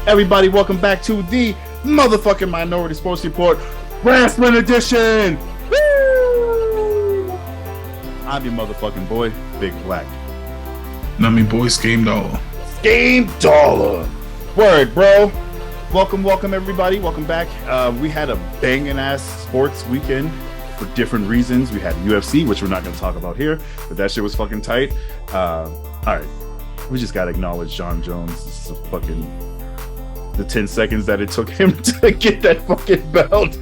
Everybody, welcome back to the motherfucking Minority Sports Report RASSLIN edition. Woo! I'm your motherfucking boy, Big Black. Not me, boy, Game Dollar. Game Dollar. Word, bro. Welcome, everybody. Welcome back. We had a banging ass sports weekend for different reasons. We had UFC, which we're not going to talk about here, but that shit was fucking tight. All right. We just got to acknowledge John Jones. This is the 10 seconds that it took him to get that fucking belt.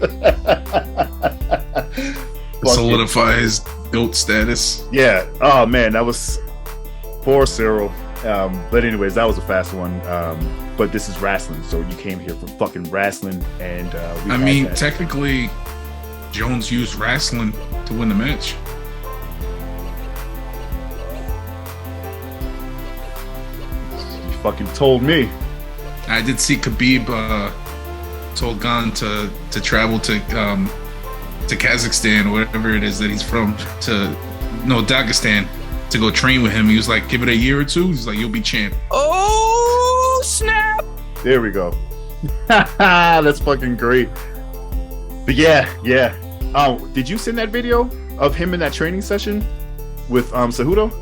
Solidify his GOAT status. Yeah. Oh, man. That was poor Cyril. But anyways, that was a fast one. But this is RASSLIN, so you came here for fucking RASSLIN. And technically, Jones used RASSLIN to win the match. You fucking told me. I did see Khabib told Gan to travel to Kazakhstan or whatever it is that he's from, Dagestan, to go train with him. He was like, give it a year or two. He's like, you'll be champ. Oh, snap. There we go. That's fucking great. But yeah. Did you send that video of him in that training session with Cejudo?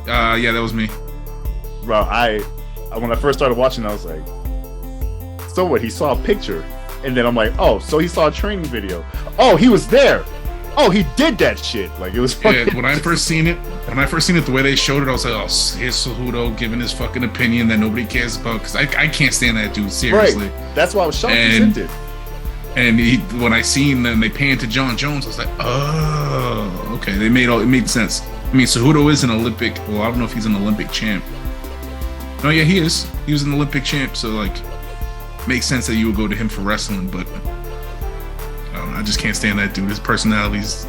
Yeah, that was me. Bro, when I first started watching, I was like, so what? He saw a picture. And then I'm like, oh, so he saw a training video. Oh, he was there. Oh, he did that shit. Like, it was fucking... Yeah, when I first seen it, the way they showed it, I was like, oh, here's Cejudo giving his fucking opinion that nobody cares about. Because I can't stand that dude, seriously. Right. That's why I was shocked he sent it. And when I seen them, they panned to John Jones, I was like, oh, okay. It made sense. I mean, Cejudo is an Olympic... Well, I don't know if he's an Olympic champ. No, yeah, he is. He was an Olympic champ, so like, makes sense that you would go to him for wrestling. But I just can't stand that dude. His personality's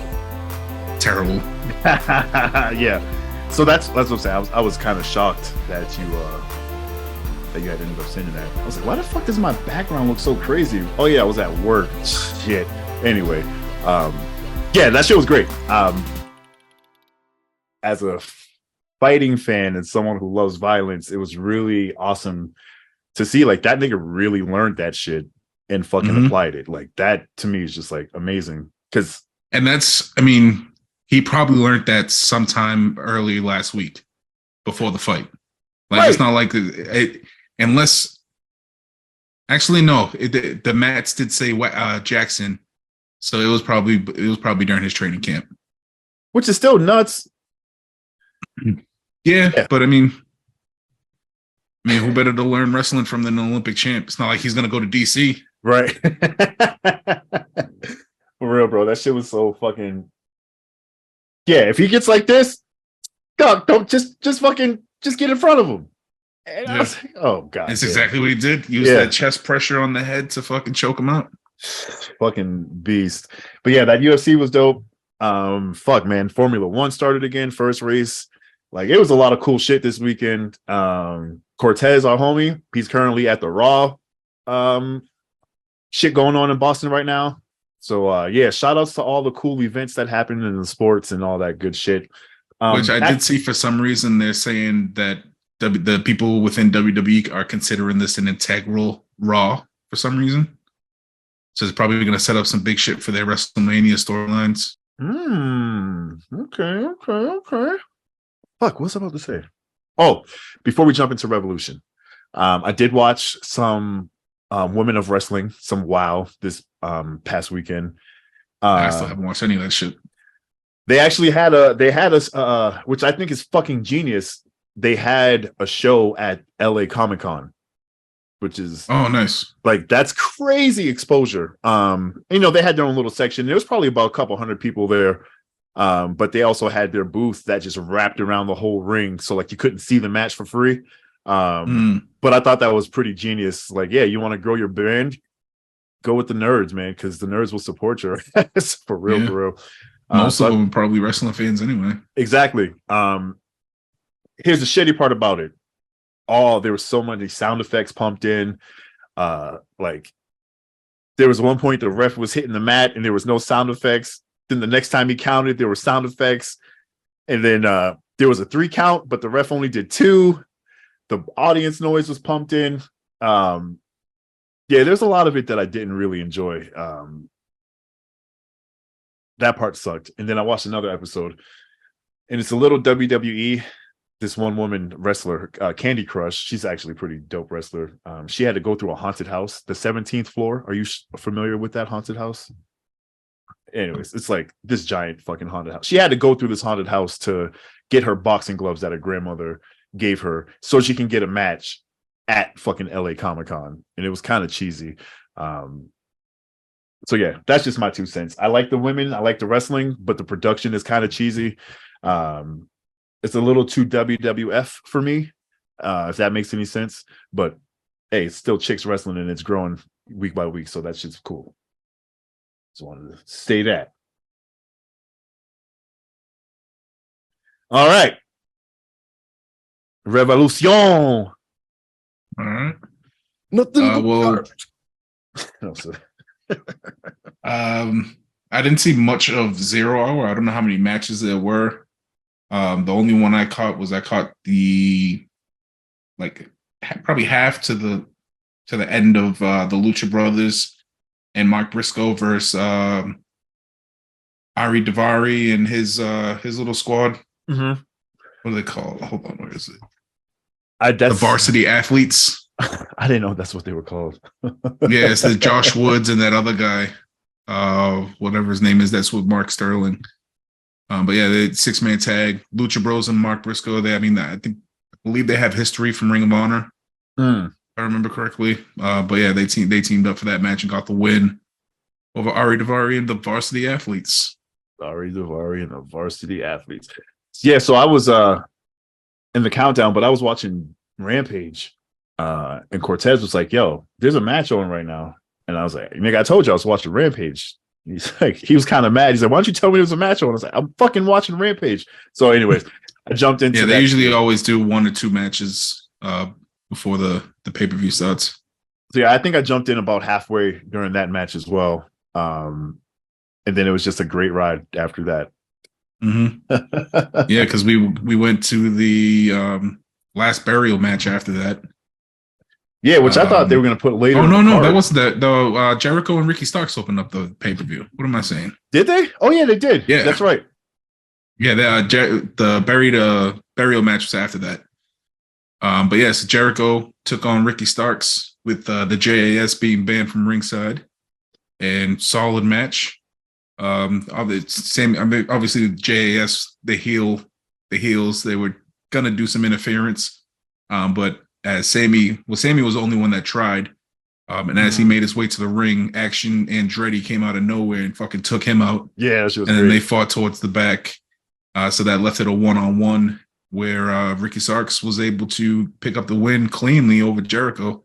terrible. Yeah. So that's what I'm saying. I was kind of shocked that you had ended up sending that. I was like, why the fuck does my background look so crazy? Oh yeah, I was at work. Shit. Anyway, yeah, that shit was great. As a fighting fan and someone who loves violence, it was really awesome to see like that nigga really learned that shit and fucking applied it. Like that to me is just like amazing. He probably learned that sometime early last week before the fight. Like right. It's not like it, unless actually no, the Mats did say Jackson, so it was probably during his training camp, which is still nuts. Yeah, but I mean, who better to learn wrestling from than an Olympic champ? It's not like he's gonna go to DC, right? For real, bro. That shit was so fucking. Yeah, if he gets like this, don't just get in front of him. And I was like, oh god, that's exactly what he did. Use that chest pressure on the head to fucking choke him out. Fucking beast. But yeah, that UFC was dope. Fuck, man. Formula One started again. First race. Like, it was a lot of cool shit this weekend. Cortez, our homie, he's currently at the Raw shit going on in Boston right now. So, yeah, shout outs to all the cool events that happened in the sports and all that good shit. Which I did see for some reason they're saying that the people within WWE are considering this an integral Raw for some reason. So it's probably going to set up some big shit for their WrestleMania storylines. Okay. Fuck, what's I about to say? Oh, before we jump into Revolution, I did watch some Women of Wrestling, some WoW this past weekend. I still haven't watched any of that shit. They actually had which I think is fucking genius. They had a show at LA Comic-Con, which is nice. Like, that's crazy exposure. They had their own little section. There was probably about a couple hundred people there. But they also had their booth that just wrapped around the whole ring, so like you couldn't see the match for free. But I thought that was pretty genius. Like, yeah, you want to grow your brand, go with the nerds, man, because the nerds will support you. For real, for real. Most of them are probably wrestling fans anyway. Exactly. Here's the shitty part about it. There were so many sound effects pumped in. Like, there was one point the ref was hitting the mat and there was no sound effects. Then the next time he counted, there were sound effects. And then there was a 3 count, but the ref only did 2. The audience noise was pumped in. Yeah, there's a lot of it that I didn't really enjoy. That part sucked. And then I watched another episode, and it's a little WWE. This one woman wrestler, Candy Crush, she's actually a pretty dope wrestler. She had to go through a haunted house, the 17th floor. Are you familiar with that haunted house? Anyways, it's like this giant fucking haunted house. She had to go through this haunted house to get her boxing gloves that her grandmother gave her so she can get a match at fucking LA Comic-Con. And it was kind of cheesy. So yeah, that's just my 2 cents. I like the women, I like the wrestling, but the production is kind of cheesy. It's a little too WWF for me, if that makes any sense. But hey, it's still chicks wrestling and it's growing week by week, so that's just cool. Just wanted to say that. All right. Revolution. All right. Nothing. Well, No, sir. I didn't see much of 0 Hour. I don't know how many matches there were. The only one I caught the probably half to the end of the Lucha Brothers and Mark Briscoe versus Ari Daivari and his little squad. Mm-hmm. What do they call? Hold on, where is it? The Varsity Athletes. I didn't know that's what they were called. Yeah, it's the Josh Woods and that other guy, whatever his name is. That's with Mark Sterling. But yeah, the 6-man tag, Lucha Bros and Mark Briscoe. I believe they have history from Ring of Honor, if I remember correctly. But yeah, they teamed up for that match and got the win over Ari Daivari and the Varsity Athletes. Ari Daivari and the Varsity Athletes. Yeah, so I was in the countdown, but I was watching Rampage. And Cortez was like, "Yo, there's a match on right now," and I was like, "Nigga, I told you I was watching Rampage." He's like, he was kind of mad. He's like, "Why don't you tell me there's a match on?" I was like, "I'm fucking watching Rampage." So, anyways, I jumped into. Yeah, they usually always do 1 or 2 matches before the pay-per-view starts. So yeah, I think I jumped in about halfway during that match as well, and then it was just a great ride after that. Mm-hmm. Yeah, because we went to the last burial match after that. Yeah, which I thought they were going to put later. Oh, no, that wasn't that. Though Jericho and Ricky Starks opened up the pay-per-view. What am I saying? Did they? Oh, yeah, they did. Yeah. That's right. Yeah, the burial match was after that. But yes, Jericho took on Ricky Starks with the JAS being banned from ringside. And solid match. Obviously, the JAS, the heels, they were going to do some interference. But as Sammy was the only one that tried. And as he made his way to the ring, Action Andretti came out of nowhere and fucking took him out. Yeah, she was and great. Then they fought towards the back. So that left it a 1-on-1 where Ricky Starks was able to pick up the win cleanly over Jericho.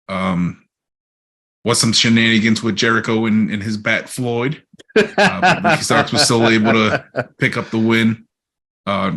Was some shenanigans with Jericho and his bat Floyd. Ricky Starks was still able to pick up the win.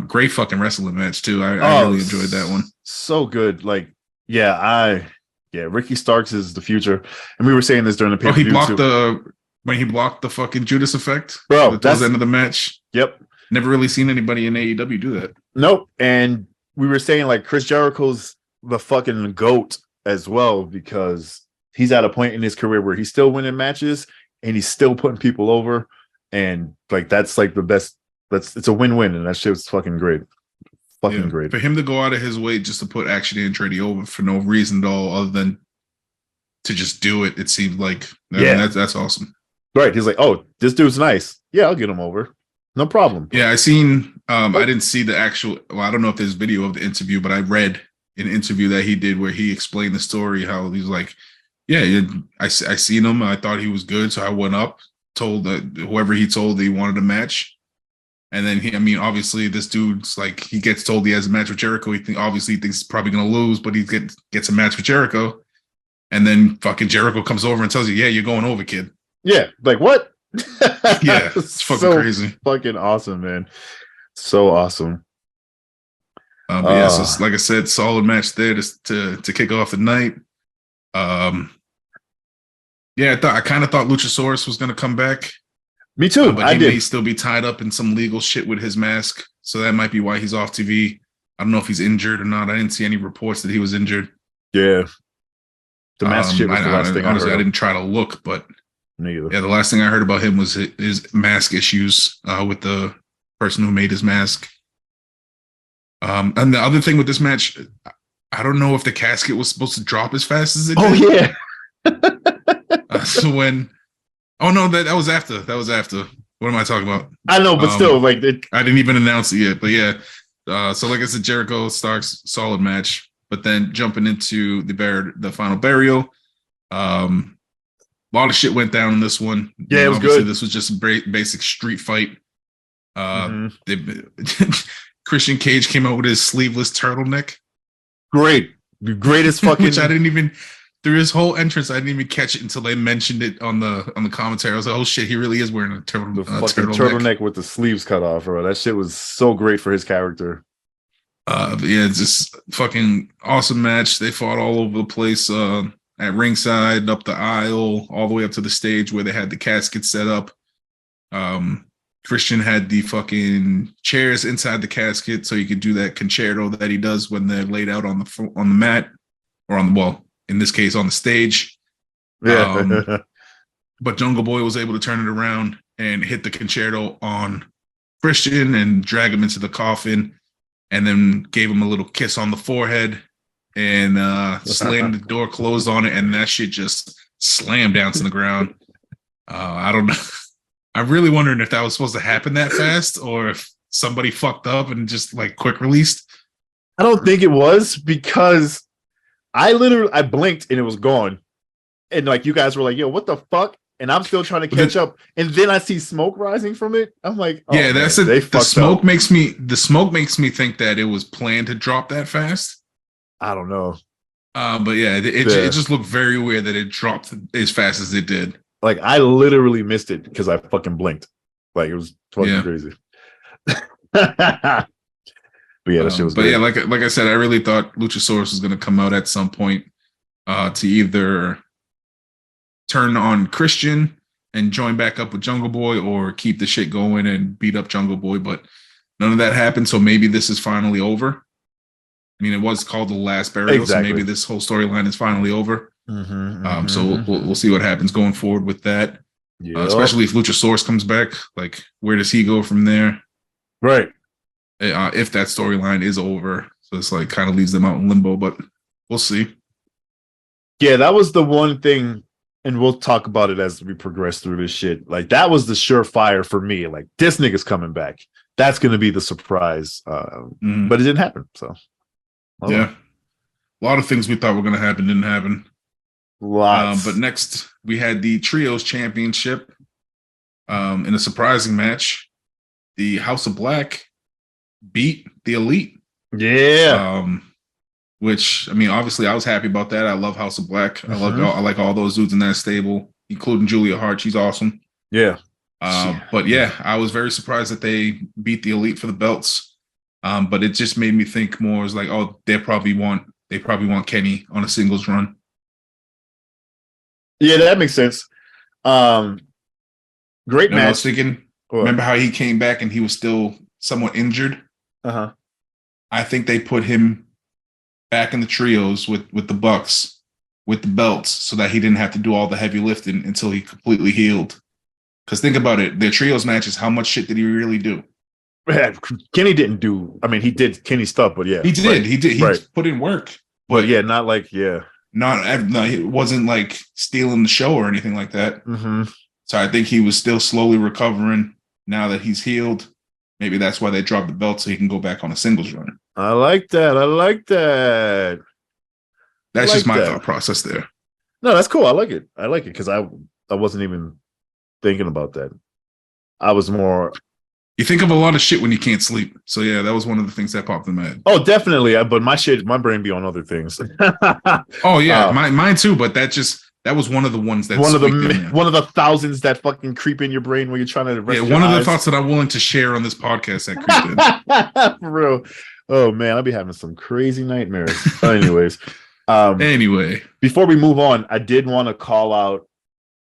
Great fucking wrestling match too. I really enjoyed that one. So good. Like, Ricky Starks is the future. And we were saying this during the pay-per-view. When he blocked the fucking Judas effect. Bro, that's the end of the match. Yep. Never really seen anybody in AEW do that. Nope. And we were saying like Chris Jericho's the fucking GOAT as well, because he's at a point in his career where he's still winning matches and he's still putting people over. And like, that's like the best. It's a win-win, and that shit was fucking great. Great. For him to go out of his way just to put Action Andretti over for no reason at all other than to just do it, it seemed like, I mean, that's awesome. Right. He's like, "Oh, this dude's nice. Yeah, I'll get him over. No problem." Yeah, I didn't see the actual, I don't know if there's video of the interview, but I read an interview that he did where he explained the story, how he's like, yeah, I seen him. I thought he was good. So I went up, told whoever he told that he wanted a match. And then obviously this dude's like, he gets told he has a match with Jericho. He thinks he's probably going to lose, but he gets a match with Jericho. And then fucking Jericho comes over and tells you, "Yeah, you're going over, kid." Yeah. Like, what? Yeah. It's fucking crazy. Fucking awesome, man. So awesome. So like I said, solid match there to kick off the night. I kind of thought Luchasaurus was going to come back. Me too. But he may still be tied up in some legal shit with his mask. So that might be why he's off TV. I don't know if he's injured or not. I didn't see any reports that he was injured. Yeah. The mask shit was the last thing honestly, I I heard. didn't try to look, but Neither. yeah, the last thing I heard about him was his mask issues with the person who made his mask. And the other thing with this match, I don't know if the casket was supposed to drop as fast as it did. Oh yeah. So when, oh no, that was after. That was after. What am I talking about? I know, but still, like I didn't even announce it yet. But yeah, so like I said, Jericho Starks solid match, but then jumping into the final burial, a lot of shit went down in this one. Yeah, it was obviously good. This was just a basic street fight. Christian Cage came out with his sleeveless turtleneck. Great, the greatest fucking. Which I didn't even through his whole entrance. I didn't even catch it until they mentioned it on the commentary. I was like, oh shit, he really is wearing a turtleneck with the sleeves cut off, bro. That shit was so great for his character. But yeah, it's just fucking awesome match. They fought all over the place at ringside, up the aisle, all the way up to the stage where they had the casket set up. Christian had the fucking chairs inside the casket, so you could do that concerto that he does when they're laid out on the mat, or on the wall. In this case, on the stage. Yeah. But Jungle Boy was able to turn it around and hit the concerto on Christian and drag him into the coffin, and then gave him a little kiss on the forehead and slammed the door closed on it, and that shit just slammed down to the ground. I don't know. I'm really wondering if that was supposed to happen that fast, or if somebody fucked up and just like quick released. I don't think it was, because I blinked and it was gone. And like you guys were like, yo, what the fuck? And I'm still trying to catch up. And then I see smoke rising from it. I'm like, oh, yeah, that's man, it. The smoke makes me think that it was planned to drop that fast. I don't know. But yeah, it just looked very weird that it dropped as fast as it did. Like I literally missed it because I fucking blinked. Like it was fucking crazy. But yeah, that shit was great. Yeah, like I said, I really thought Luchasaurus was going to come out at some point to either turn on Christian and join back up with Jungle Boy, or keep the shit going and beat up Jungle Boy. But none of that happened. So maybe this is finally over. I mean, it was called The Last Burial, so maybe this whole storyline is finally over. So we'll see what happens going forward with that. Especially if Luchasaurus comes back. Like, where does he go from there? Right. If that storyline is over. So it's like kind of leaves them out in limbo, but we'll see. Yeah, that was the one thing, and we'll talk about it as we progress through this shit. Like, that was the surefire for me. Like, this nigga's coming back. That's going to be the surprise. But it didn't happen. So, yeah. A lot of things we thought were going to happen didn't happen. Lots. But next, we had the Trios Championship in a surprising match. The House of Black beat the Elite. Yeah. Which, I mean, obviously I was happy about that. I love House of Black. I like all those dudes in that stable, including Julia Hart. She's awesome. Yeah. But yeah, I was very surprised that they beat the Elite for the belts. But it just made me think more. It's like, oh, they probably want Kenny on a singles run. Yeah, that makes sense. Great match. I was thinking, remember how he came back and he was still somewhat injured? Uh-huh. I think they put him back in the trios with the Bucks with the belts, so that he didn't have to do all the heavy lifting until he completely healed. Because think about it, their trios matches, how much shit did he really do? Kenny didn't do. I mean, he did Kenny stuff, but yeah, he did. Right. He did. He put in work, but yeah, not like not. It wasn't like stealing the show or anything like that. So I think he was still slowly recovering. Now that he's healed, maybe that's why they dropped the belt, so he can go back on a singles run. I like that. That's just my thought process there. No, that's cool. I like it because I wasn't even thinking about that. I was more. You think of a lot of shit when you can't sleep. So yeah, that was one of the things that popped in my head. Oh, definitely. But my brain be on other things. Oh yeah, mine too. But that was one of the ones that one of the thousands that fucking creep in your brain when you're trying to rest one of the thoughts that I'm willing to share on this podcast that creep in. For real. Oh man, I'll be having some crazy nightmares. Anyways. Anyway, before we move on, I did want to call out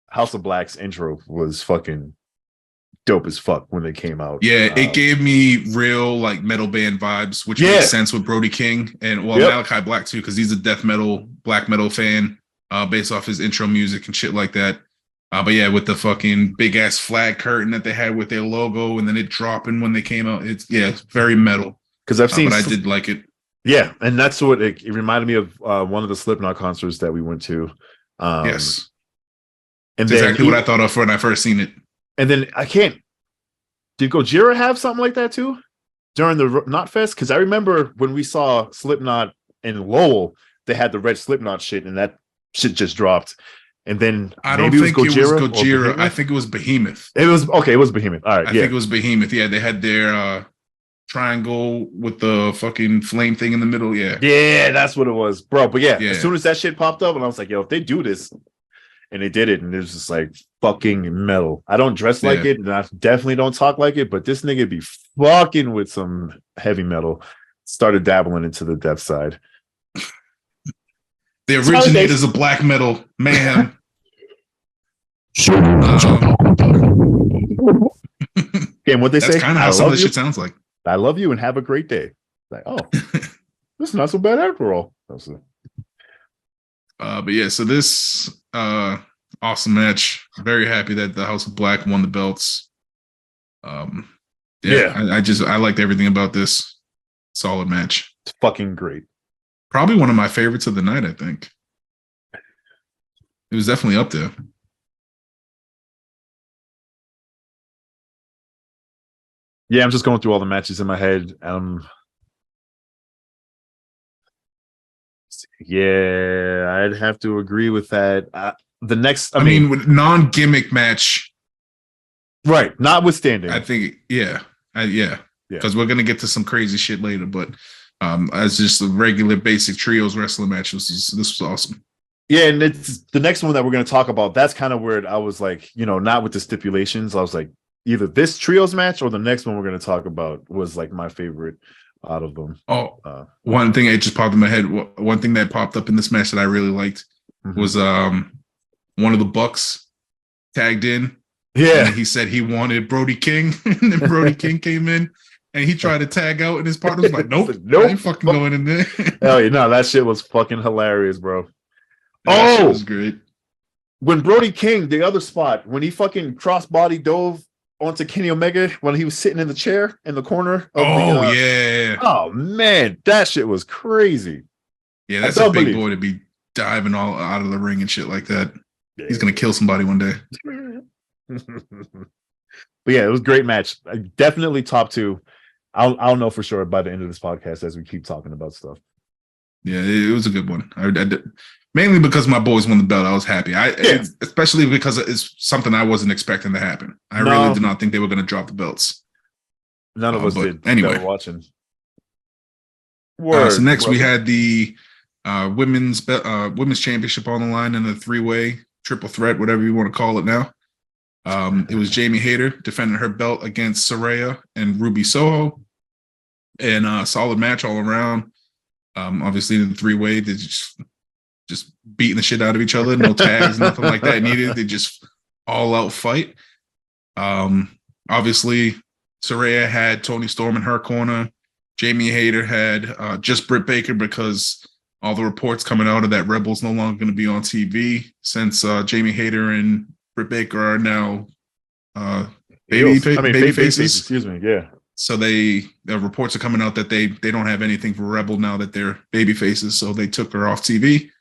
House of Black's intro was fucking dope as fuck when they came out. Yeah, it gave me real like metal band vibes, which makes sense with Brody King and Malachi Black too, because he's a black metal fan. based off his intro music and shit like that. But yeah, with the fucking big ass flag curtain that they had with their logo, and then it dropping when they came out. It's very metal. Because I've seen, but I did like it. Yeah, and that's what it reminded me of. One of the Slipknot concerts that we went to. Yes, and that's exactly what I thought of when I first seen it. And then I can't. Did Gojira have something like that too during the Knot Fest? Because I remember when we saw Slipknot in Lowell, they had the red Slipknot shit, and that shit just dropped. And then I don't think it was Gojira. I think it was Behemoth. It was okay. It was Behemoth. All right, I think it was Behemoth. Yeah, they had their triangle with the fucking flame thing in the middle. Yeah, that's what it was, bro. But yeah, as soon as that shit popped up, and I was like, yo, if they do this, and they did it, and it was just like fucking metal. I don't dress like it, and I definitely don't talk like it, but this nigga be fucking with some heavy metal. Started dabbling into the death side. The originators of black metal, mayhem. And what they say? That's kind of how some of this shit sounds like. I love you and have a great day. Like, oh, this is not so bad after all. But yeah, so this awesome match. Very happy that the House of Black won the belts. I liked everything about this. Solid match. It's fucking great. Probably one of my favorites of the night, I think. It was definitely up there. Yeah, I'm just going through all the matches in my head. Yeah, I'd have to agree with that. The next, I mean, non-gimmick match, right? Notwithstanding, I think, because we're gonna get to some crazy shit later. But as just a regular basic trios wrestling match, this was awesome. Yeah, and it's the next one that we're gonna talk about. That's kind of where I was like, not with the stipulations. I was like, either this trios match or the next one we're going to talk about was like my favorite out of them. One thing that just popped in my head. One thing that popped up in this match that I really liked was one of the Bucks tagged in. Yeah, and he said he wanted Brody King, and then Brody King came in and he tried to tag out, and his partner was like, "Nope, I ain't fucking going in there." Hell yeah, no, that shit was fucking hilarious, bro. That shit was great. When Brody King, the other spot, when he fucking crossbody dove onto Kenny Omega when he was sitting in the chair in the corner. Oh man, that shit was crazy. Yeah, that's a big boy to be diving all out of the ring and shit like that. Yeah. He's gonna kill somebody one day. But yeah, it was a great match. Definitely top two. I'll know for sure by the end of this podcast as we keep talking about stuff. Yeah, it was a good one. I mainly because my boys won the belt, I was happy. Especially because it's something I wasn't expecting to happen. I really did not think they were going to drop the belts. None of us did. Anyway, watching. So next we had the women's championship on the line in a 3-way triple threat, whatever you want to call it now. It was Jamie Hayter defending her belt against Saraya and Ruby Soho, and a solid match all around. Obviously, in the 3-way, they just beating the shit out of each other. No tags, nothing like that needed. They just all out fight. Obviously, Saraya had Toni Storm in her corner. Jamie Hayter had just Britt Baker because all the reports coming out of that Rebel's no longer going to be on TV since Jamie Hayter and Britt Baker are now baby faces. Excuse me, yeah. So the reports are coming out that they don't have anything for Rebel now that they're baby faces. So they took her off TV,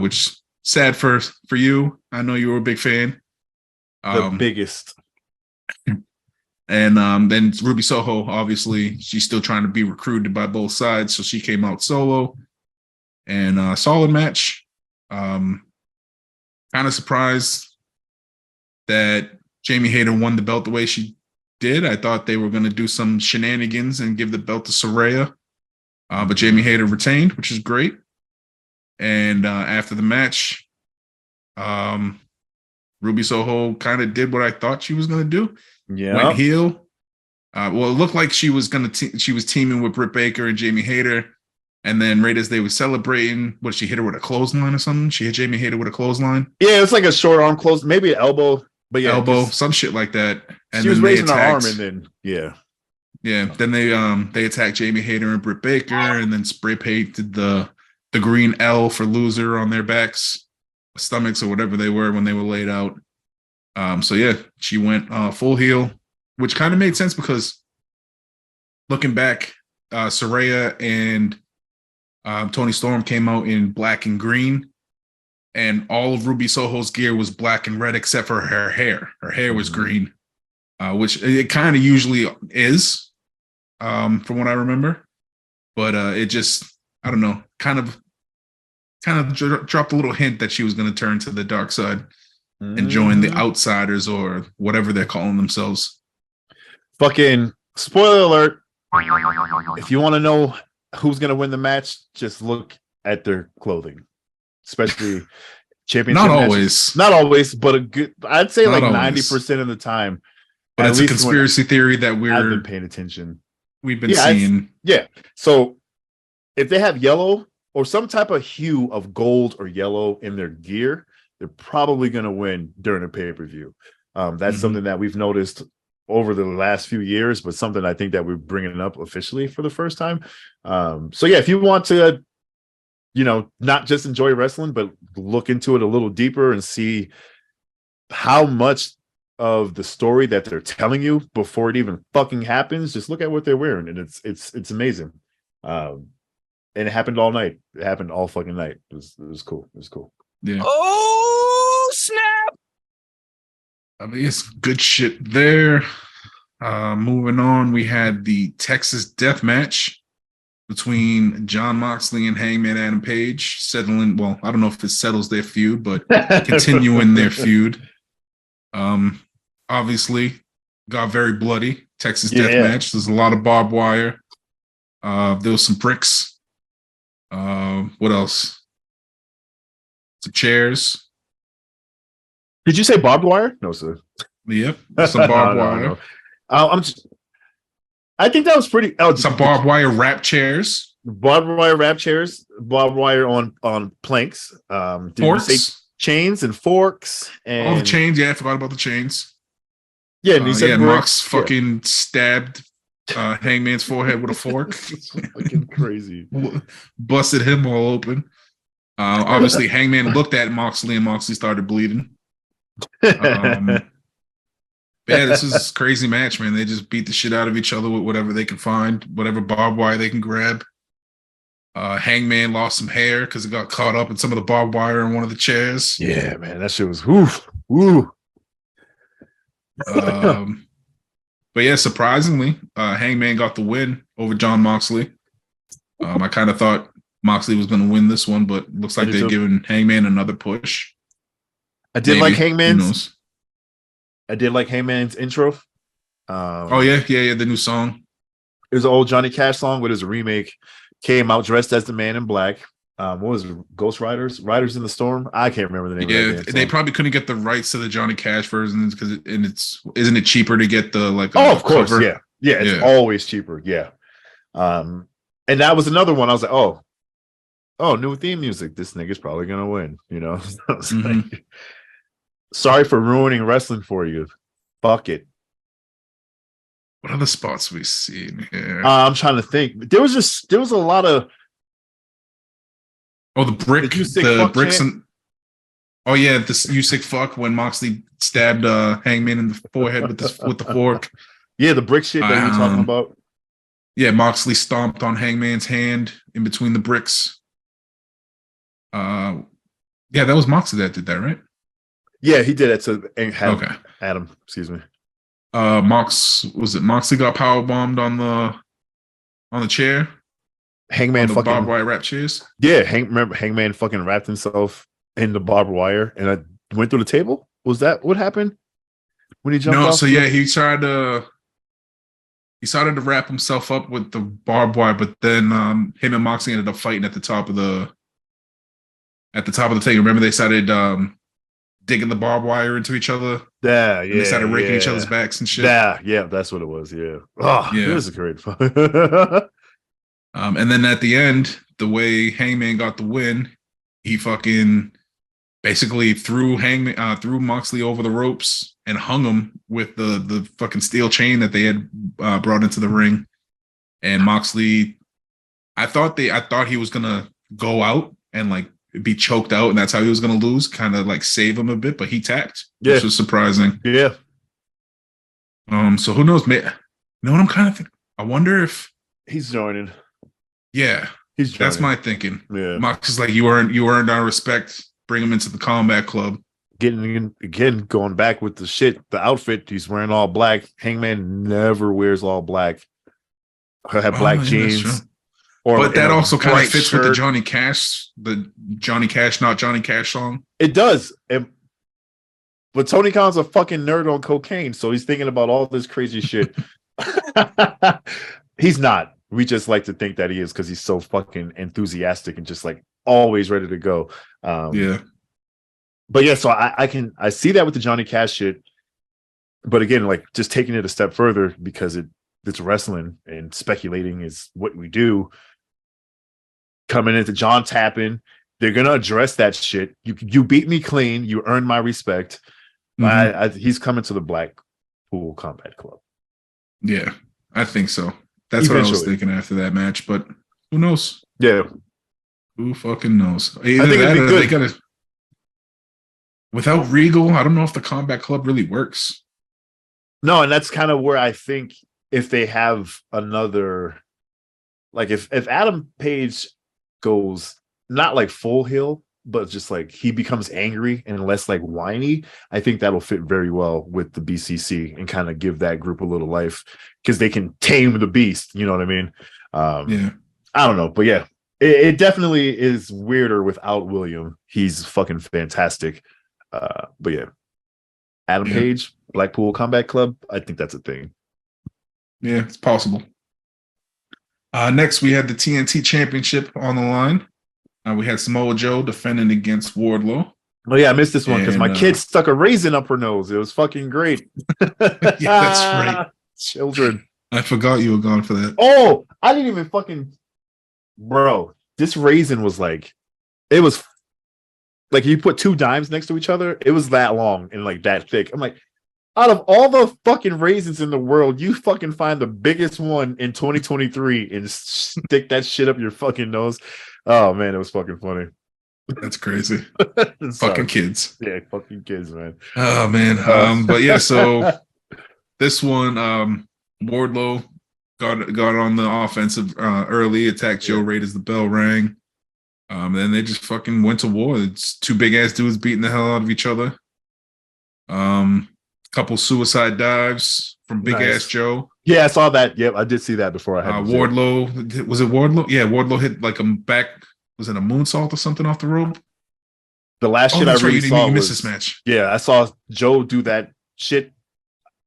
which sad for you. I know you were a big fan. The biggest. And then Ruby Soho, obviously, she's still trying to be recruited by both sides. So she came out solo and solid match. Kind of surprised that Jamie Hayter won the belt the way she did. I thought they were going to do some shenanigans and give the belt to Saraya, but Jamie Hayter retained, which is great. And after the match, Ruby Soho kind of did what I thought she was going to do. Yeah, went heel. Well, it looked like she was she was teaming with Britt Baker and Jamie Hayter, and then right as they were celebrating, she hit her with a clothesline or something? She hit Jamie Hayter with a clothesline. Yeah, it's like a short arm close, maybe an elbow. But yeah, elbow, some shit like that. And she was raising her arm, and then then they attacked Jamie Hayter and Britt Baker, and then spray painted the green L for loser on their backs. stomachs or whatever they were when they were laid out. So yeah, she went full heel, which kind of made sense because looking back, Saraya and Tony Storm came out in black and green, and all of Ruby Soho's gear was black and red except for her hair. Her hair was green, which it kind of usually is, from what I remember. But it just, I don't know, kind of dropped a little hint that she was going to turn to the dark side and join the Outsiders or whatever they're calling themselves. Fucking spoiler alert. If you want to know who's going to win the match, just look at their clothing, especially championship Not matches. always. Not always, but I'd say Not like always. 90% of the time. But it's a conspiracy theory that I've been paying attention. We've been seeing. Yeah. So if they have yellow or some type of hue of gold or yellow in their gear, they're probably going to win during a pay-per-view. That's something that we've noticed over the last few years, but something I think that we're bringing up officially for the first time. So yeah, if you want to, not just enjoy wrestling, but look into it a little deeper and see how much of the story that they're telling you before it even fucking happens, just look at what they're wearing, and it's amazing. And it happened all night. It happened all fucking night. It was cool. It was cool. Yeah. Oh, snap! I mean, it's good shit there. Moving on, we had the Texas Death Match between Jon Moxley and Hangman Adam Page, settling. Well, I don't know if it settles their feud, but continuing their feud. Obviously, got very bloody. Texas Death Match. There's a lot of barbed wire. There was some bricks. What else? Some chairs. Did you say barbed wire? No, sir. Yep, some barbed wire. I think that was pretty. Some barbed wire wrap chairs. Barbed wire wrap chairs. Barbed wire on planks. Did forks. You say chains and forks? And all the chains. Yeah, I forgot about the chains. Yeah, and he said Mox fucking stabbed Hangman's forehead with a fork. Fucking crazy. Busted him all open. Obviously, Hangman looked at Moxley and Moxley started bleeding. Yeah, this is a crazy match, man. They just beat the shit out of each other with whatever they can find, whatever barbed wire they can grab. Hangman lost some hair because it got caught up in some of the barbed wire in one of the chairs. Yeah, man, that shit was woo. But yeah, surprisingly, Hangman got the win over Jon Moxley. I kind of thought Moxley was going to win this one, but looks like they're giving Hangman another push. I did like Hangman's. I did like Hangman's intro. The new song. It was an old Johnny Cash song, but it was a remake. Came out dressed as the Man in Black. What was it? Ghost Riders? Riders in the Storm? I can't remember the name. Yeah, of that they probably couldn't get the rights to the Johnny Cash versions because isn't it cheaper to get the of course, cover? Yeah, it's always cheaper. Yeah, and that was another one. I was like, oh, new theme music. This nigga's probably gonna win. Like, sorry for ruining wrestling for you. Fuck it. What other spots we seen here? I'm trying to think. There was a lot of. Oh, the bricks and. Oh yeah, this you sick fuck when Moxley stabbed Hangman in the forehead with the fork. Yeah, the brick shit that you're talking about. Yeah, Moxley stomped on Hangman's hand in between the bricks. Yeah, that was Moxley that did that, right? Yeah, he did it to Adam. Excuse me. Moxley got power bombed on the chair? Hangman fucking barbed wire wrap chairs. Yeah, remember Hangman fucking wrapped himself in the barbed wire and I went through the table. Was that what happened when he jumped off? No, so yeah, he started to wrap himself up with the barbed wire, but then him and Moxley ended up fighting at the top of the thing. Remember they started digging the barbed wire into each other. Yeah. They started raking each other's backs and shit. Yeah, that's what it was. Yeah. Oh, yeah. This is great fun. And then at the end, the way Hangman got the win, he fucking basically threw Moxley over the ropes and hung him with the fucking steel chain that they had brought into the ring. And Moxley, I thought he was gonna go out and like be choked out, and that's how he was going to lose. Kind of like save him a bit, but he tapped, Yeah. which was surprising. Yeah. So who knows? You know what I'm kind of thinking? I wonder if he's joining. Yeah, he's joining. That's my thinking. Yeah, Mox is like, you earned our respect. Bring him into the combat club. Getting in, again, going back with the outfit. He's wearing all black. Hangman never wears all black. I have black jeans. But that also kind of fits with the Johnny Cash, not Johnny Cash song. It does. But Tony Khan's a fucking nerd on cocaine, so he's thinking about all this crazy shit. He's not. We just like to think that he is because he's so fucking enthusiastic and just like always ready to go. Yeah. But yeah, so I see that with the Johnny Cash shit. But again, like just taking it a step further because it's wrestling and speculating is what we do. Coming into John tapping, they're gonna address that shit. You beat me clean. You earned my respect. Mm-hmm. He's coming to the Blackpool Combat Club. Yeah, I think so. That's what I was thinking after that match. But who knows? Yeah, who fucking knows? I think it'd be good. Without Regal, I don't know if the Combat Club really works. No, and that's kind of where I think if they have another, like if Adam Page goes not like full heel, but just like he becomes angry and less like whiny, I think that'll fit very well with the BCC and kind of give that group a little life because they can tame the beast. You know what I mean? Yeah. I don't know, but yeah, it definitely is weirder without William. He's fucking fantastic. But yeah, Adam Page, Blackpool Combat Club. I think that's a thing. Yeah, it's possible. Next, we had the TNT Championship on the line. We had Samoa Joe defending against Wardlow. Oh yeah, I missed this one because my kid stuck a raisin up her nose. It was fucking great. Yeah, that's right. Children. I forgot you were gone for that. Oh, I didn't even fucking... Bro, this raisin was like... It was... Like, you put two dimes next to each other, it was that long and like that thick. I'm like, out of all the fucking raisins in the world, you fucking find the biggest one in 2023 and stick that shit up your fucking nose. Oh man, it was fucking funny. That's crazy. Fucking kids. Yeah, fucking kids, man. Oh man. But yeah, so this one, Wardlow got on the offensive early, attacked Joe right as the bell rang. Then they just fucking went to war. It's two big ass dudes beating the hell out of each other. Couple suicide dives from Big Ass Joe. Yeah, I saw that. Yep, I did see that before I had Wardlow. Was it Wardlow? Yeah, Wardlow hit like a back. Was it a moonsault or something off the rope? The last shit I really saw was this match. Yeah, I saw Joe do that shit.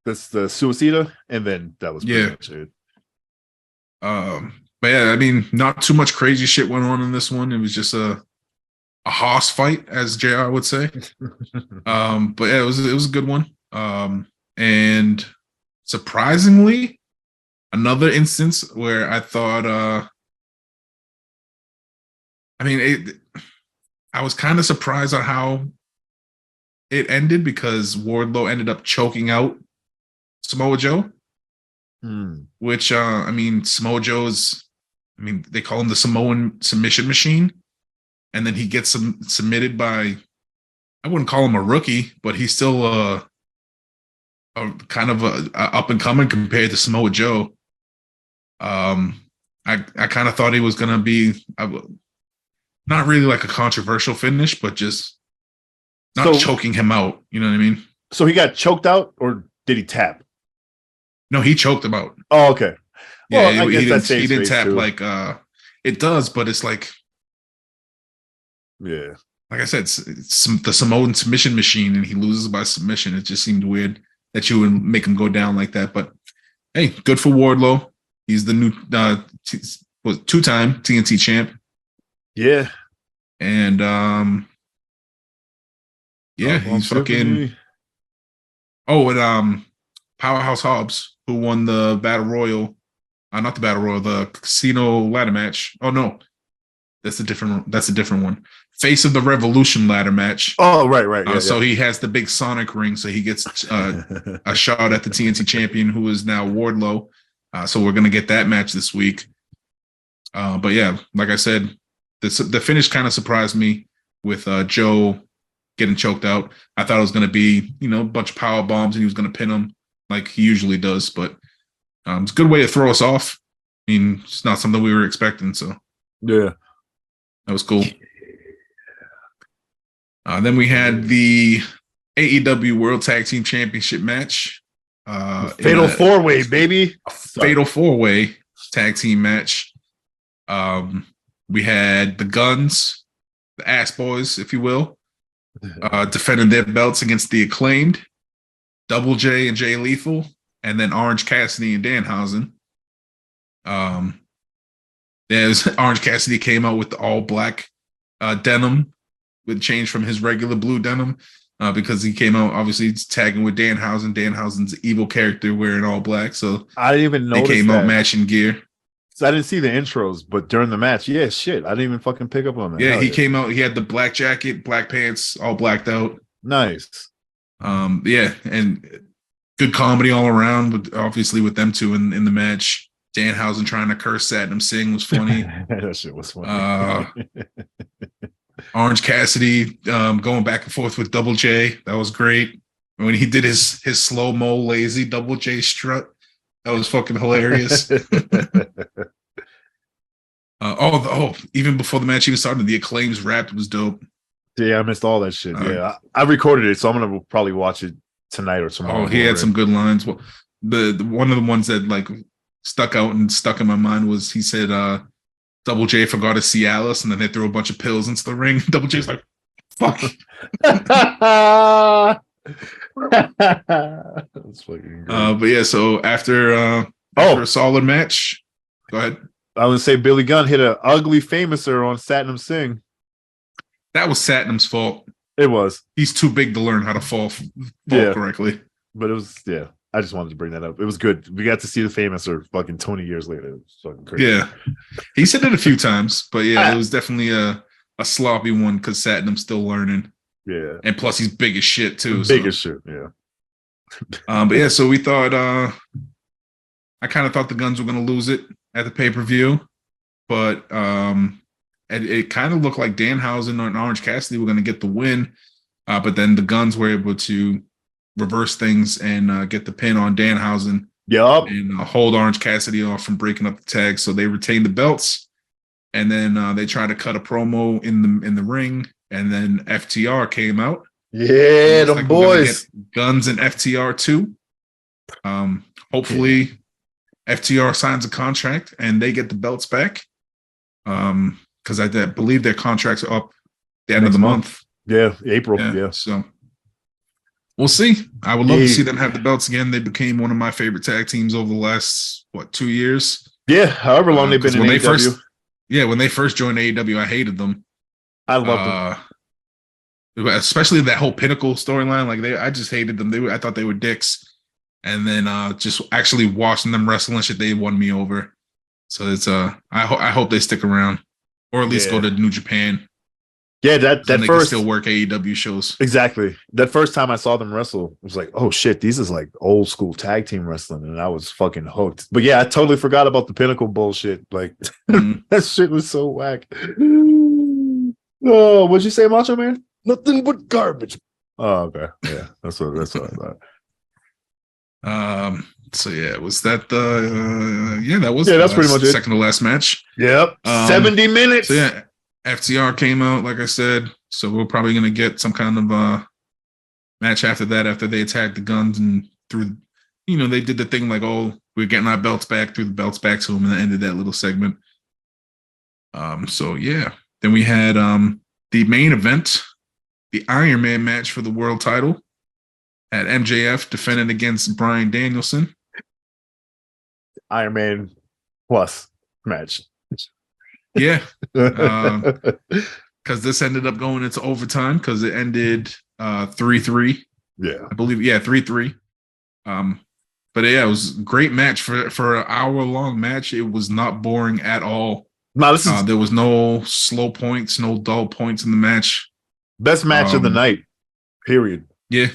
That's the suicida, and then that was pretty much it. But yeah, I mean, not too much crazy shit went on in this one. It was just a hoss fight, as JR would say. But yeah, it was a good one. And surprisingly, another instance where I thought, I was kind of surprised on how it ended because Wardlow ended up choking out Samoa Joe. Which Samoa Joe's, they call him the Samoan submission machine, and then he gets submitted by, I wouldn't call him a rookie, but he's still a kind of a up and coming compared to Samoa Joe. I kind of thought he was gonna be not really like a controversial finish, but just not choking him out. You know what I mean? So he got choked out, or did he tap? No, he choked him out. Oh, okay. Yeah, well, he didn't tap too. Like it does, but it's like, yeah, like I said, it's the Samoan submission machine, and he loses by submission. It just seemed weird that you would make him go down like that. But hey, good for Wardlow. He's the new two-time TNT champ. Yeah, and he's fucking. Oh, and Powerhouse Hobbs, who won the Battle Royal, not the Battle Royal, the Casino ladder match. Oh no, that's a different one. Face of the Revolution ladder match. Oh right. So he has the big Sonic ring, so he gets a shot at the TNT champion, who is now Wardlow. So we're gonna get that match this week. But yeah, like I said, the finish kind of surprised me. with Joe getting choked out. I thought it was going to be, a bunch of power bombs and he was going to pin him like he usually does. But it's a good way to throw us off. I mean, it's not something we were expecting. So yeah, that was cool. Then we had the AEW World Tag Team Championship match. Fatal 4-way, baby. Fatal 4-way tag team match. We had the Guns, the Ass Boys, if you will, defending their belts against the Acclaimed, Double J and Jay Lethal, and then Orange Cassidy and Danhausen. Orange Cassidy came out with the all black denim, with change from his regular blue denim, because he came out obviously tagging with Danhausen. Danhausen's an evil character wearing all black, so I didn't even know they came out matching gear. So I didn't see the intros, but during the match, yeah, shit, I didn't even fucking pick up on that. Yeah, he came out. He had the black jacket, black pants, all blacked out. Nice. Yeah, and good comedy all around. Obviously with them two in the match. Danhausen trying to curse Satnam Singh was funny. That shit was funny. Orange Cassidy going back and forth with Double J. That was great. When he did his slow-mo lazy Double J strut, that was fucking hilarious. Even before the match even started, the Acclaim's rap was dope. Yeah, I missed all that shit. Yeah, I recorded it, so I'm gonna probably watch it tonight or tomorrow. Oh, he had some good lines. Well, the one of the ones that like stuck in my mind was he said Double J forgot to see Alice, and then they threw a bunch of pills into the ring. Double J's like, fuck. That's fucking great. But yeah, so after a solid match, go ahead. I would say Billy Gunn hit an ugly famouser on Satnam Singh. That was Satnam's fault. It was. He's too big to learn how to fall correctly. But it was, yeah. I just wanted to bring that up. It was good. We got to see the famouser fucking 20 years later. It was fucking crazy. Yeah. He said it a few times, but yeah, it was definitely a sloppy one because Satnam's still learning. Yeah. And plus he's big as shit too. Big as shit, yeah. But yeah, so we thought I kind of thought the Guns were gonna lose it at the pay-per-view, but it kind of looked like Danhausen and Orange Cassidy were gonna get the win. But then the Guns were able to reverse things and get the pin on Danhausen. Yup. And hold Orange Cassidy off from breaking up the tag. So they retained the belts, and then they tried to cut a promo in the ring, and then FTR came out. Yeah, the like boys. Guns and FTR too. Hopefully, FTR signs a contract and they get the belts back. Because I believe their contracts are up the end of the month. Yeah, April. Yeah. So we'll see. I would love to see them have the belts again. They became one of my favorite tag teams over the last 2 years. Yeah, however long they've been in AEW. When they first joined AEW, I hated them. I loved them, especially that whole Pinnacle storyline. Like I just hated them. I thought they were dicks, and then just actually watching them wrestling shit, they won me over. So it's I hope they stick around, or at least go to New Japan. Yeah, that they first can still work AEW shows. Exactly. That first time I saw them wrestle, it was like, oh shit, these is like old school tag team wrestling, and I was fucking hooked. But yeah, I totally forgot about the Pinnacle bullshit. Like that shit was so whack. Oh, what'd you say, Macho Man? Nothing but garbage. Oh, okay. Yeah, that's what I thought. So yeah, was that the that's pretty much it. Second to last match. Yep. 70 minutes. So yeah, FTR came out, like I said. So we're probably gonna get some kind of match after that, after they attacked the Guns and threw, they did the thing like, oh, we're getting our belts back, threw the belts back to them, and ended that little segment. So yeah. Then we had the main event, the Iron Man match for the world title, at MJF defending against Bryan Danielson. Iron Man plus match. Yeah. Because this ended up going into overtime because it ended 3-3. Yeah. I believe, 3-3. But yeah, it was a great match for an hour-long match. It was not boring at all. No, there was no slow points, no dull points in the match. Best match of the night, period. Yeah,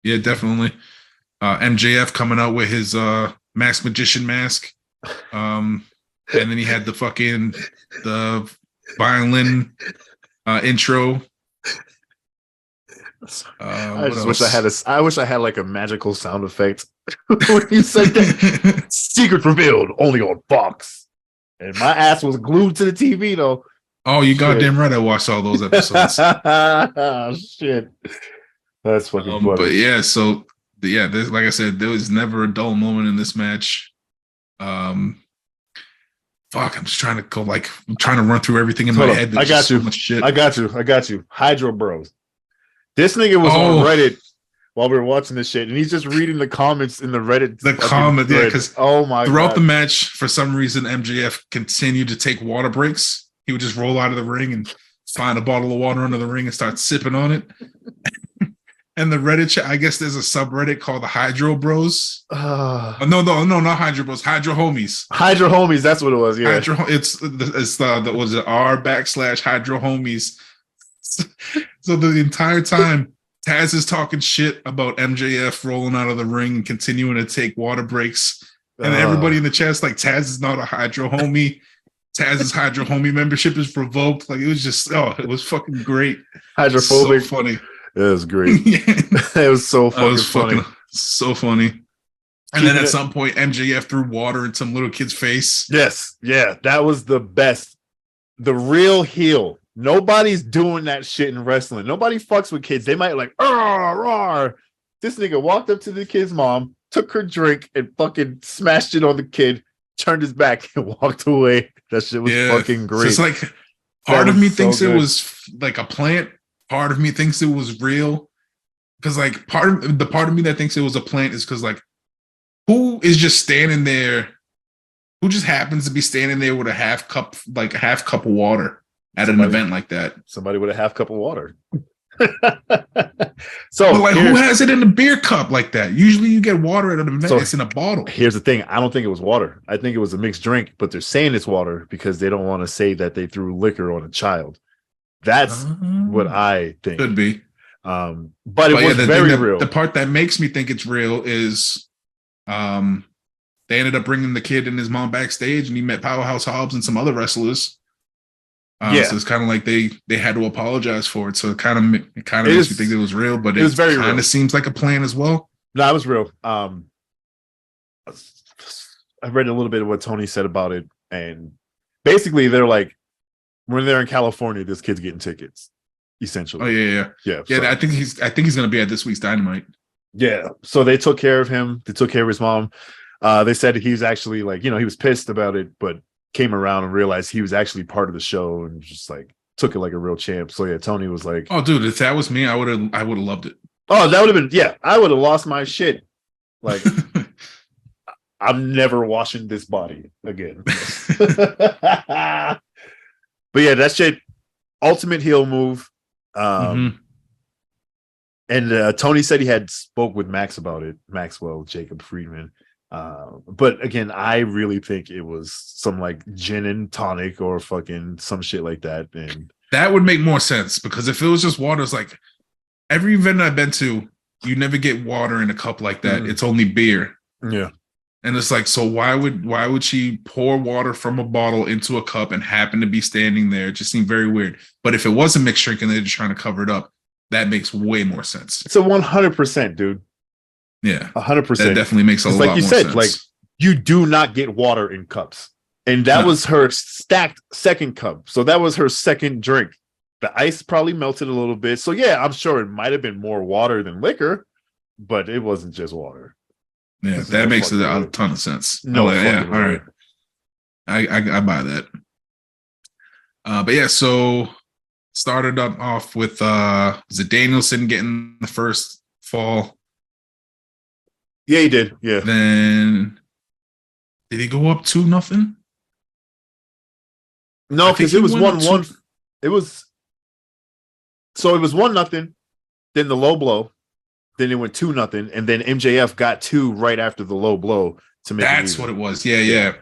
definitely. MJF coming out with his masked magician mask, and then he had the violin intro I What just wish else? I wish I had like a magical sound effect when you said that. Secret revealed only on Fox, and my ass was glued to the TV though. Oh, you Shit. goddamn right. I watched all those episodes. Shit, that's fucking But funny. yeah, so yeah, like I said, there was never a dull moment in this match. Um, fuck, I'm just trying to go like I'm trying to run through everything in my Hold up, head. I There's got just so you. much shit. I got you. I got you. Hydro Bros. This nigga was on Oh, Reddit while we were watching this shit, and he's just reading the comments in the Reddit the fucking comment, yeah, thread. because Oh my throughout the god. match, for some reason, MJF continued to take water breaks. He would just roll out of the ring and find a bottle of water under the ring and start sipping on it. And the Reddit chat, I guess there's a subreddit called the Hydro Bros. No, not Hydro Bros. Hydro Homies. Hydro Homies, that's what it was. Yeah. It's the was it r/Hydro Homies. So the entire time, Taz is talking shit about MJF rolling out of the ring and continuing to take water breaks, and everybody in the chat's like, Taz is not a Hydro Homie. Taz's Hydro Homie membership is revoked. Like it was just, it was fucking great. Hydrophobic. So funny. It was great. Yeah. It was so fucking funny. So funny. And then at some point, MJF threw water in some little kid's face. Yes, yeah, that was the best. The real heel. Nobody's doing that shit in wrestling. Nobody fucks with kids. They might like, roar. This nigga walked up to the kid's mom, took her drink, and fucking smashed it on the kid, turned his back, and walked away. That shit was fucking great. So it's like part of me thinks it was like a plant. Part of me thinks it was real. Because like part of me that thinks it was a plant is because like who is just standing there? Who just happens to be standing there with a half cup of water at an event like that? Somebody with a half cup of water. So but like who has it in a beer cup like that? Usually you get water at an event, it's in a bottle. Here's the thing. I don't think it was water. I think it was a mixed drink, but they're saying it's water because they don't want to say that they threw liquor on a child. That's what I think. Could be. But it was very real. The part that makes me think it's real is they ended up bringing the kid and his mom backstage, and he met Powerhouse Hobbs and some other wrestlers. So it's kind of like they had to apologize for it. So it kind of makes me think it was real, but it kind of seems like a plan as well. No, it was real. I read a little bit of what Tony said about it, and basically they're like, when they're in California, this kid's getting tickets, essentially. Oh yeah. So. I think he's gonna be at this week's Dynamite. Yeah. So they took care of him. They took care of his mom. They said he's actually like, he was pissed about it, but came around and realized he was actually part of the show and just like took it like a real champ. So yeah, Tony was like, "Oh, dude, if that was me, I would have loved it." Oh, that would have been I would have lost my shit. Like, I'm never washing this body again. But yeah, that shit, ultimate heel move. And Tony said he had spoke with Max about it. Maxwell, Jacob Friedman. But again, I really think it was some like gin and tonic or fucking some shit like that. And that would make more sense, because if it was just water, it's like every event I've been to, you never get water in a cup like that. It's only beer. Yeah. And it's like, so why would she pour water from a bottle into a cup and happen to be standing there? It just seemed very weird. But if it was a mixed drink and they're just trying to cover it up, that makes way more sense. It's a 100%, dude. Yeah, 100%. That definitely makes a lot more sense. Like you said, like you do not get water in cups, and that was her stacked second cup. So that was her second drink. The ice probably melted a little bit. So yeah, I'm sure it might have been more water than liquor, but it wasn't just water. Yeah, that makes a ton of sense. No, all right, I buy that. But yeah, so started off with was it Danielson getting the first fall? Yeah, he did. Yeah. Then did he go up 2-0? No, because it was 1-1. It was 1-0. Then the low blow. Then it went 2-0, and then MJF got 2 right after the low blow to make. That's what it was. Yeah.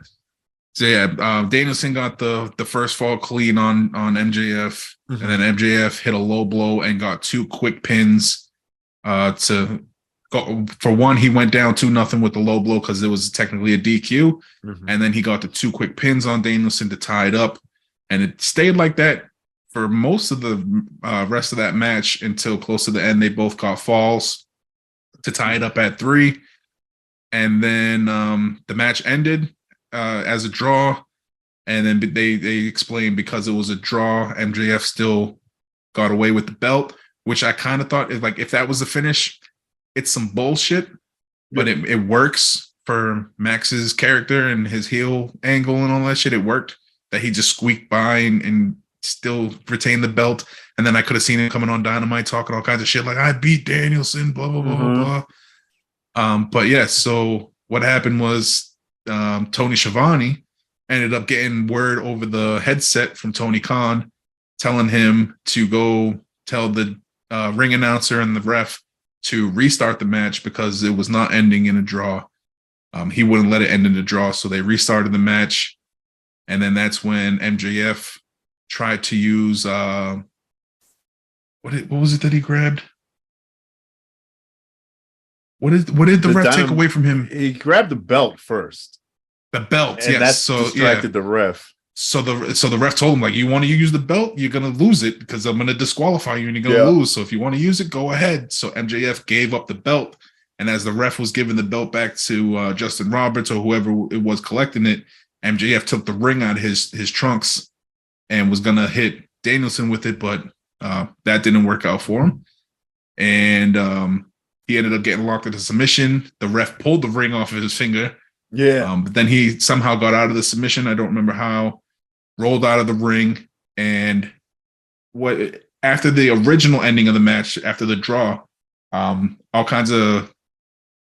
So yeah, Danielson got the first fall clean on MJF, and then MJF hit a low blow and got 2 quick pins. To go for one, he went down 2-0 with the low blow because it was technically a DQ, and then he got the 2 quick pins on Danielson to tie it up, and it stayed like that for most of the rest of that match until close to the end, they both caught falls to tie it up at 3. And then the match ended as a draw. And then they explained because it was a draw, MJF still got away with the belt, which I kind of thought, like, if that was the finish, it's some bullshit, but it works for Max's character and his heel angle and all that shit. It worked that he just squeaked by and still retained the belt. And then I could have seen him coming on Dynamite talking all kinds of shit like, I beat Danielson, blah, blah, blah, blah, blah. But yeah, so what happened was Tony Schiavone ended up getting word over the headset from Tony Khan telling him to go tell the ring announcer and the ref to restart the match because it was not ending in a draw. He wouldn't let it end in a draw, so they restarted the match. And then that's when MJF tried to use what was it that he grabbed? What did the ref take away from him? He grabbed the belt first. The belt, and yes. That distracted the ref. So the ref told him, like, you want to use the belt, you're gonna lose it because I'm gonna disqualify you and you're gonna lose. So if you want to use it, go ahead. So MJF gave up the belt, and as the ref was giving the belt back to Justin Roberts or whoever it was collecting it, MJF took the ring out of his trunks and was gonna hit Danielson with it, but that didn't work out for him, and he ended up getting locked into submission. The ref pulled the ring off of his finger. Yeah. But then he somehow got out of the submission. I don't remember how. Rolled out of the ring, and after the original ending of the match, after the draw, all kinds of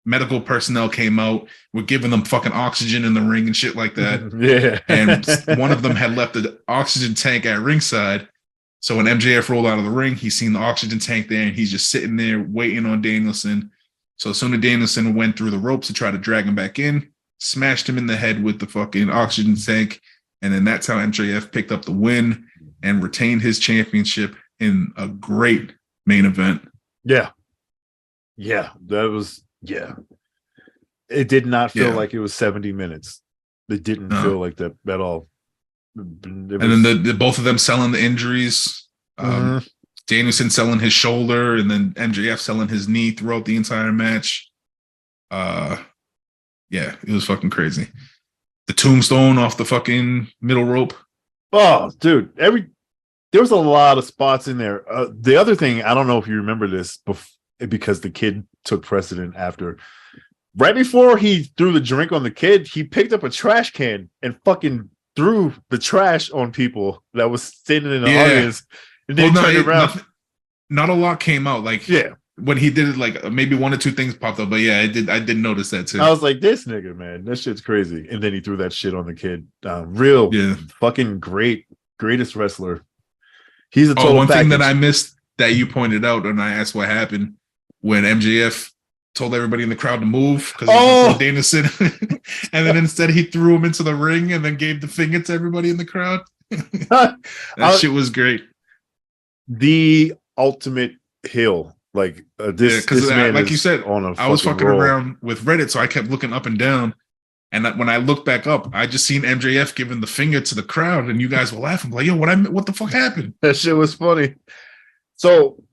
medical personnel came out. Were giving them fucking oxygen in the ring and shit like that. Yeah. And one of them had left the oxygen tank at ringside. So when MJF rolled out of the ring, he's seen the oxygen tank there, and he's just sitting there waiting on Danielson. So as soon as Danielson went through the ropes to try to drag him back in, smashed him in the head with the fucking oxygen tank. And then that's how MJF picked up the win and retained his championship in a great main event. Yeah. Yeah. That was, yeah. It did not feel like it was 70 minutes. It didn't feel like that at all. And then the both of them selling the injuries. Danielson selling his shoulder, and then MJF selling his knee throughout the entire match. Yeah, it was fucking crazy. The tombstone off the fucking middle rope. Oh, dude. There was a lot of spots in there. The other thing, I don't know if you remember this because the kid took precedent after. Right before he threw the drink on the kid, he picked up a trash can and fucking threw the trash on people that was sitting in the audience. And then turned around. Not a lot came out. Like, when he did it, like maybe one or two things popped up, but yeah, I did notice that too. I was like, this nigga, man, that shit's crazy. And then he threw that shit on the kid. Fucking greatest wrestler. He's a total one package. thing that I missed that you pointed out, and I asked what happened when MJF told everybody in the crowd to move because he was Danielson, and then instead he threw him into the ring and then gave the finger to everybody in the crowd. That shit was great. The ultimate heel. Like this man, like you said, I was fucking roll around with Reddit, so I kept looking up and down. And when I looked back up, I just seen MJF giving the finger to the crowd, and you guys were laughing like, "Yo, what the fuck happened?" That shit was funny. So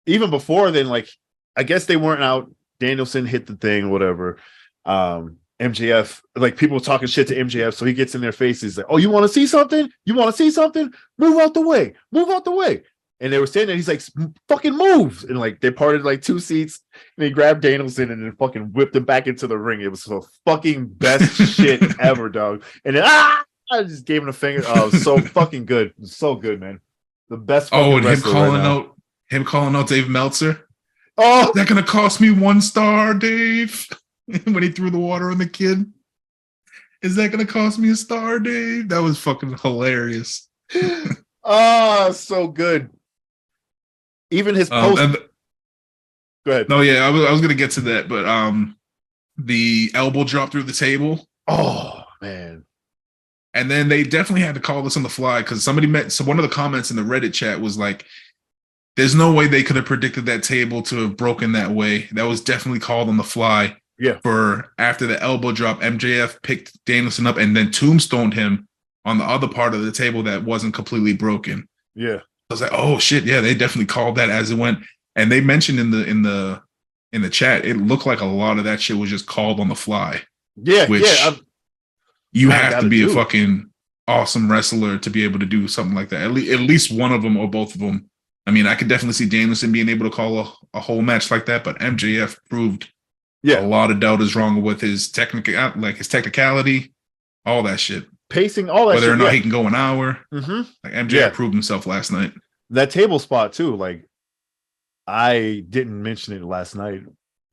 even before then, like, I guess they weren't out. Danielson hit the thing, whatever. MJF, like, people talking shit to MJF, so he gets in their faces like, "Oh, you want to see something? You want to see something? Move out the way! Move out the way!" And they were standing there. He's like, fucking move. And like, they parted like 2 seats, and he grabbed Danielson and then fucking whipped him back into the ring. It was the fucking best shit ever, dog. And then, I just gave him a finger. Oh, it was so fucking good. It was so good, man. The best fucking wrestler him calling out Dave Meltzer. Oh, is that going to cost me 1 star, Dave? When he threw the water on the kid. Is that going to cost me a star, Dave? That was fucking hilarious. Oh, so good. Even his post. Go ahead. No, yeah, I was gonna get to that, but the elbow drop through the table. Oh man! And then they definitely had to call this on the fly because so one of the comments in the Reddit chat was like, "There's no way they could have predicted that table to have broken that way." That was definitely called on the fly. Yeah. For after the elbow drop, MJF picked Danielson up and then tombstoned him on the other part of the table that wasn't completely broken. Yeah. I was like, oh shit, yeah, they definitely called that as it went. And they mentioned in the chat, it looked like a lot of that shit was just called on the fly. Yeah, which you have to be a fucking awesome wrestler to be able to do something like that. At least one of them or both of them. I mean, I could definitely see Danielson being able to call a whole match like that, but MJF proved a lot of doubters wrong with his technicality, all that shit. Pacing, all that Whether shit. Or not he can go an hour. Mm-hmm. Like MJF proved himself last night. That table spot too, like I didn't mention it last night,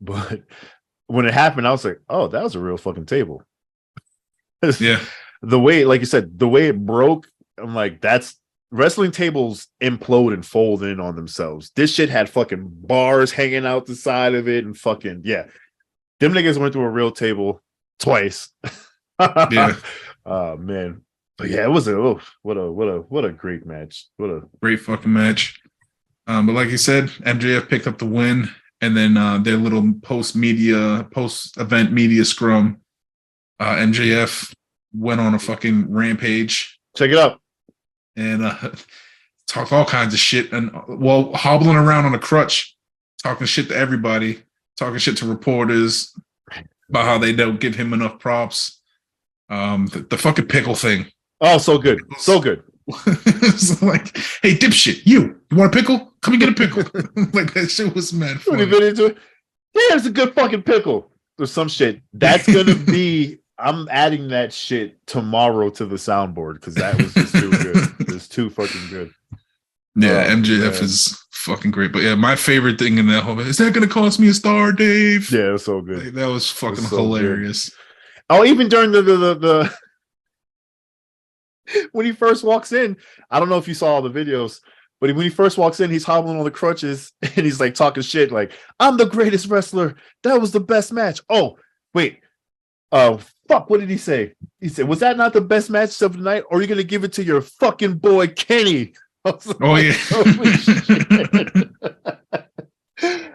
but when it happened, I was like, oh, that was a real fucking table. Yeah. The way, like you said, the way it broke, I'm like, that's wrestling tables implode and fold in on themselves. This shit had fucking bars hanging out the side of it and fucking, yeah. Them niggas went through a real table twice. Yeah. Oh man. But yeah, it was what a great match. What a great fucking match. But like you said, MJF picked up the win, and then their little post-event media scrum, MJF went on a fucking rampage. Check it out. And talked all kinds of shit, and while hobbling around on a crutch, talking shit to everybody, talking shit to reporters about how they don't give him enough props. The fucking pickle thing. Oh, so good. So good. It's like, hey, dipshit, you want a pickle? Come and get a pickle. Like, that shit was mad funny. Yeah, it's a good fucking pickle. Or some shit. That's gonna be, I'm adding that shit tomorrow to the soundboard because that was just too good. It was too fucking good. Yeah, MJF is fucking great. But yeah, my favorite thing in that whole is that gonna cost me a star, Dave? Yeah, it was so good. Like, that was fucking hilarious. Good. Oh, even during the when he first walks in, I don't know if you saw all the videos, but when he first walks in, he's hobbling on the crutches and he's like talking shit like, I'm the greatest wrestler. That was the best match. Oh, wait. Fuck, what did he say? He said, was that not the best match of the night? Or are you going to give it to your fucking boy, Kenny? Like, oh, yeah. Holy shit.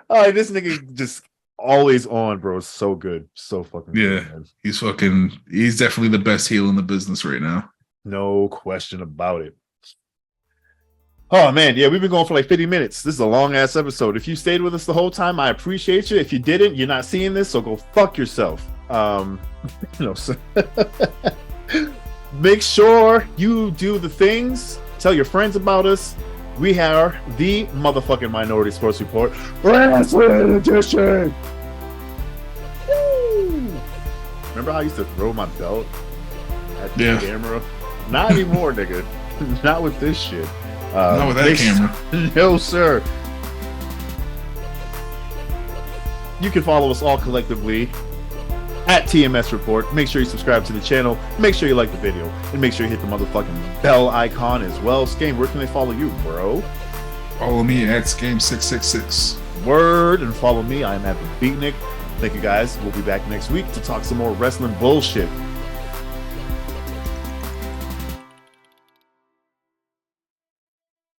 Oh, this nigga just always on, bro. So good. So fucking good, man. He's definitely the best heel in the business right now. No question about it. Oh man, yeah, we've been going for like 50 minutes. This is a long ass episode. If you stayed with us the whole time, I appreciate you. If you didn't, you're not seeing this, so go fuck yourself. So make sure you do the things. Tell your friends about us. We are the motherfucking Minority Sports Report, RASSLIN Edition. Woo! Remember how I used to throw my belt at the camera? Not anymore, nigga. Not with this shit. Not with that camera. No, sir. You can follow us all collectively at TMS Report. Make sure you subscribe to the channel. Make sure you like the video. And make sure you hit the motherfucking bell icon as well. Skame, where can they follow you, bro? Follow me at Skame666. Word. And follow me. I'm at the Beatnik. Thank you, guys. We'll be back next week to talk some more wrestling bullshit.